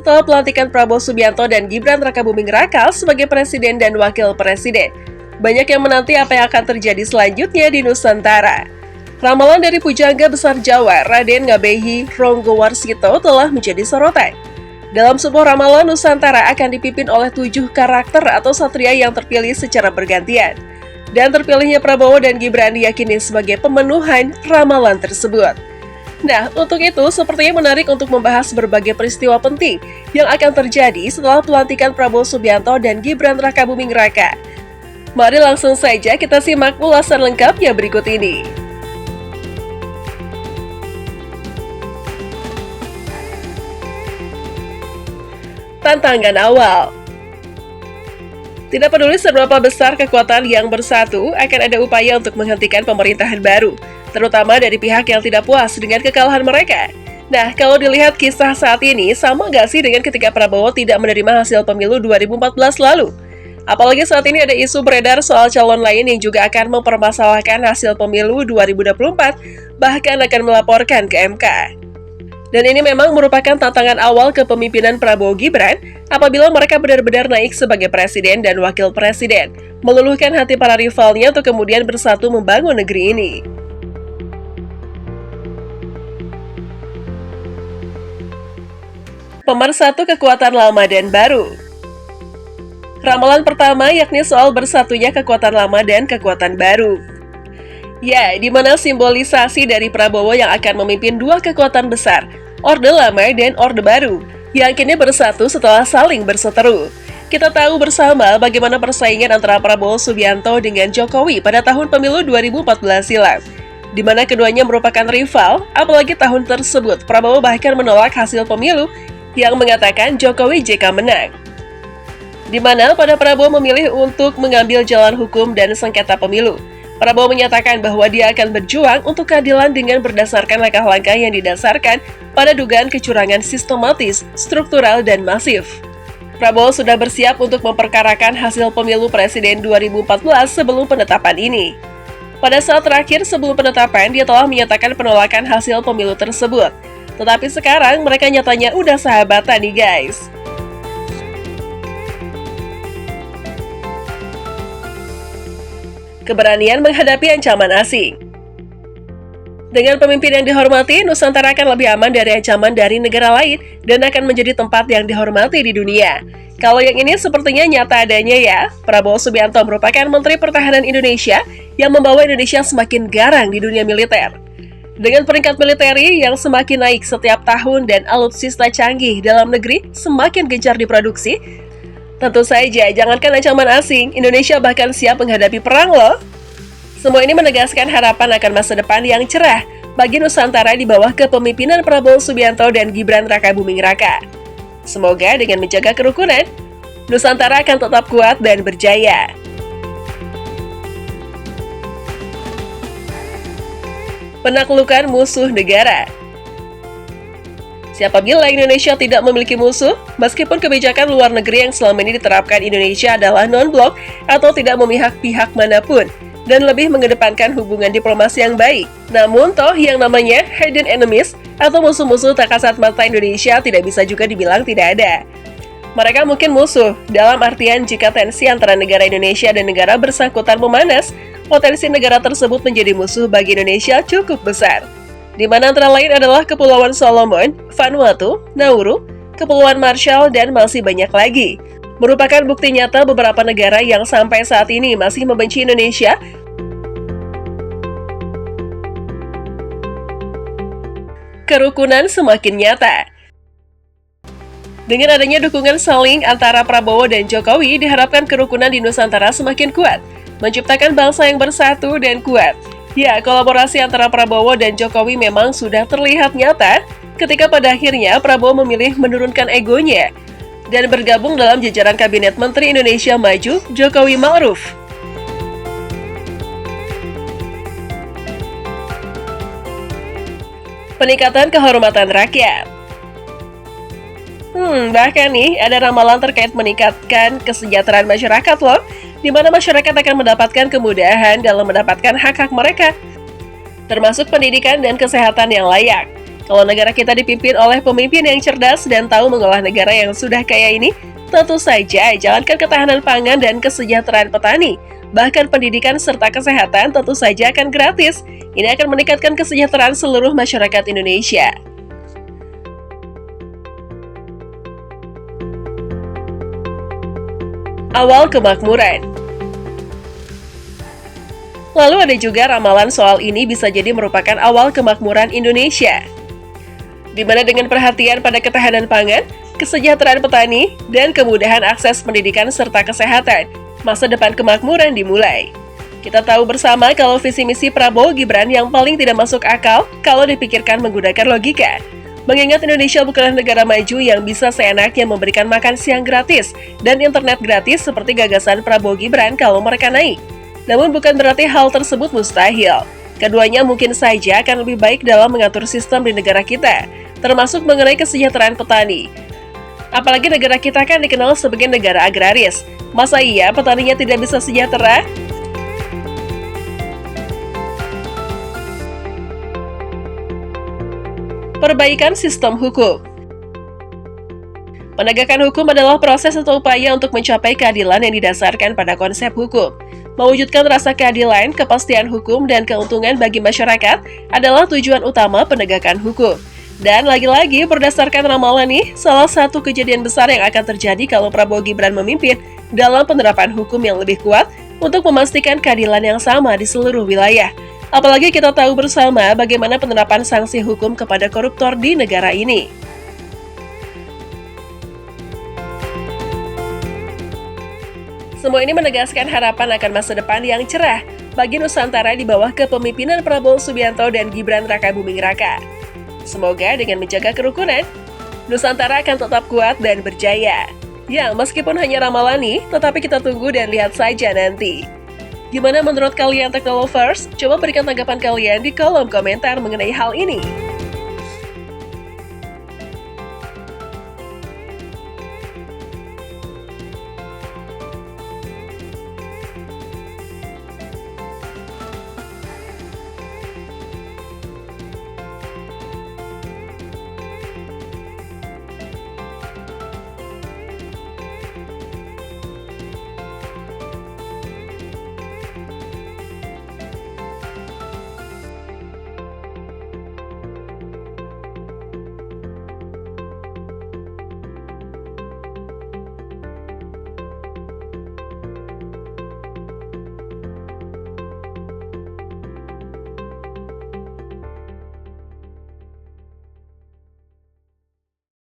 setelah pelantikan Prabowo Subianto dan Gibran Rakabuming Raka sebagai Presiden dan Wakil Presiden. Banyak yang menanti apa yang akan terjadi selanjutnya di Nusantara. Ramalan dari Pujangga Besar Jawa, Raden Ngabehi Ronggowarsito telah menjadi sorotan. Dalam sebuah ramalan, Nusantara akan dipimpin oleh 7 karakter atau satria yang terpilih secara bergantian. Dan terpilihnya Prabowo dan Gibran diyakini sebagai pemenuhan ramalan tersebut. Nah, untuk itu sepertinya menarik untuk membahas berbagai peristiwa penting yang akan terjadi setelah pelantikan Prabowo Subianto dan Gibran Rakabuming Raka. Mari langsung saja kita simak ulasan lengkapnya berikut ini. Tantangan awal. Tidak peduli seberapa besar kekuatan yang bersatu, akan ada upaya untuk menghentikan pemerintahan baru, terutama dari pihak yang tidak puas dengan kekalahan mereka. Nah, kalau dilihat kisah saat ini, sama gak sih dengan ketika Prabowo tidak menerima hasil pemilu 2014 lalu? Apalagi saat ini ada isu beredar soal calon lain yang juga akan mempermasalahkan hasil pemilu 2024, bahkan akan melaporkan ke MK. Dan ini memang merupakan tantangan awal kepemimpinan Prabowo Gibran apabila mereka benar-benar naik sebagai presiden dan wakil presiden, meluluhkan hati para rivalnya untuk kemudian bersatu membangun negeri ini. Pemersatu kekuatan lama dan baru. Ramalan pertama yakni soal bersatunya kekuatan lama dan kekuatan baru. Ya, di mana simbolisasi dari Prabowo yang akan memimpin 2 kekuatan besar, Orde Lama dan Orde Baru, yang kini bersatu setelah saling berseteru. Kita tahu bersama bagaimana persaingan antara Prabowo Subianto dengan Jokowi pada tahun pemilu 2014 silam, di mana keduanya merupakan rival, apalagi tahun tersebut Prabowo bahkan menolak hasil pemilu yang mengatakan Jokowi JK menang. Di mana pada Prabowo memilih untuk mengambil jalan hukum dan sengketa pemilu. Prabowo menyatakan bahwa dia akan berjuang untuk keadilan dengan berdasarkan langkah-langkah yang didasarkan pada dugaan kecurangan sistematis, struktural, dan masif. Prabowo sudah bersiap untuk memperkarakan hasil pemilu presiden 2014 sebelum penetapan ini. Pada saat terakhir sebelum penetapan, dia telah menyatakan penolakan hasil pemilu tersebut. Tetapi sekarang mereka nyatanya udah sahabatan nih guys. Keberanian menghadapi ancaman asing. Dengan pemimpin yang dihormati, Nusantara akan lebih aman dari ancaman dari negara lain dan akan menjadi tempat yang dihormati di dunia. Kalau yang ini sepertinya nyata adanya ya. Prabowo Subianto merupakan Menteri Pertahanan Indonesia yang membawa Indonesia semakin garang di dunia militer. Dengan peringkat militeri yang semakin naik setiap tahun dan alutsista canggih dalam negeri semakin gencar diproduksi, tentu saja, jangankan ancaman asing, Indonesia bahkan siap menghadapi perang loh. Semua ini menegaskan harapan akan masa depan yang cerah bagi Nusantara di bawah kepemimpinan Prabowo Subianto dan Gibran Rakabuming Raka. Semoga dengan menjaga kerukunan, Nusantara akan tetap kuat dan berjaya. Penaklukan musuh negara. Siapabila Indonesia tidak memiliki musuh, meskipun kebijakan luar negeri yang selama ini diterapkan Indonesia adalah non-blok atau tidak memihak pihak manapun, dan lebih mengedepankan hubungan diplomasi yang baik. Namun toh yang namanya hidden enemies atau musuh-musuh tak kasat mata Indonesia tidak bisa juga dibilang tidak ada. Mereka mungkin musuh, dalam artian jika tensi antara negara Indonesia dan negara bersangkutan memanas, potensi negara tersebut menjadi musuh bagi Indonesia cukup besar. Di mana antara lain adalah Kepulauan Solomon, Vanuatu, Nauru, Kepulauan Marshall, dan masih banyak lagi. Merupakan bukti nyata beberapa negara yang sampai saat ini masih membenci Indonesia. Kerukunan semakin nyata. Dengan adanya dukungan saling antara Prabowo dan Jokowi, diharapkan kerukunan di Nusantara semakin kuat, menciptakan bangsa yang bersatu dan kuat. Ya, kolaborasi antara Prabowo dan Jokowi memang sudah terlihat nyata ketika pada akhirnya Prabowo memilih menurunkan egonya dan bergabung dalam jajaran Kabinet Menteri Indonesia Maju Jokowi Ma'ruf. Peningkatan kehormatan rakyat. Bahkan nih, ada ramalan terkait meningkatkan kesejahteraan masyarakat loh, di mana masyarakat akan mendapatkan kemudahan dalam mendapatkan hak-hak mereka, termasuk pendidikan dan kesehatan yang layak. Kalau negara kita dipimpin oleh pemimpin yang cerdas dan tahu mengolah negara yang sudah kaya ini, tentu saja jalankan ketahanan pangan dan kesejahteraan petani. Bahkan pendidikan serta kesehatan tentu saja akan gratis. Ini akan meningkatkan kesejahteraan seluruh masyarakat Indonesia. Awal kemakmuran. Lalu ada juga ramalan soal ini bisa jadi merupakan awal kemakmuran Indonesia, di mana dengan perhatian pada ketahanan pangan, kesejahteraan petani, dan kemudahan akses pendidikan serta kesehatan, masa depan kemakmuran dimulai. Kita tahu bersama kalau visi misi Prabowo Gibran yang paling tidak masuk akal kalau dipikirkan menggunakan logika. Mengingat Indonesia bukanlah negara maju yang bisa seenaknya memberikan makan siang gratis dan internet gratis seperti gagasan Prabowo Gibran kalau mereka naik. Namun bukan berarti hal tersebut mustahil. Keduanya mungkin saja akan lebih baik dalam mengatur sistem di negara kita, termasuk mengenai kesejahteraan petani. Apalagi negara kita kan dikenal sebagai negara agraris. Masa iya petaninya tidak bisa sejahtera? Perbaikan sistem hukum. Penegakan hukum adalah proses atau upaya untuk mencapai keadilan yang didasarkan pada konsep hukum. Mewujudkan rasa keadilan, kepastian hukum, dan keuntungan bagi masyarakat adalah tujuan utama penegakan hukum. Dan lagi-lagi berdasarkan ramalan nih, salah satu kejadian besar yang akan terjadi kalau Prabowo Gibran memimpin dalam penerapan hukum yang lebih kuat untuk memastikan keadilan yang sama di seluruh wilayah. Apalagi kita tahu bersama bagaimana penerapan sanksi hukum kepada koruptor di negara ini. Semua ini menegaskan harapan akan masa depan yang cerah bagi Nusantara di bawah kepemimpinan Prabowo Subianto dan Gibran Raka Buming Raka. Semoga dengan menjaga kerukunan, Nusantara akan tetap kuat dan berjaya. Ya, meskipun hanya ramalan nih, tetapi kita tunggu dan lihat saja nanti. Gimana menurut kalian Teknolovers? Coba berikan tanggapan kalian di kolom komentar mengenai hal ini.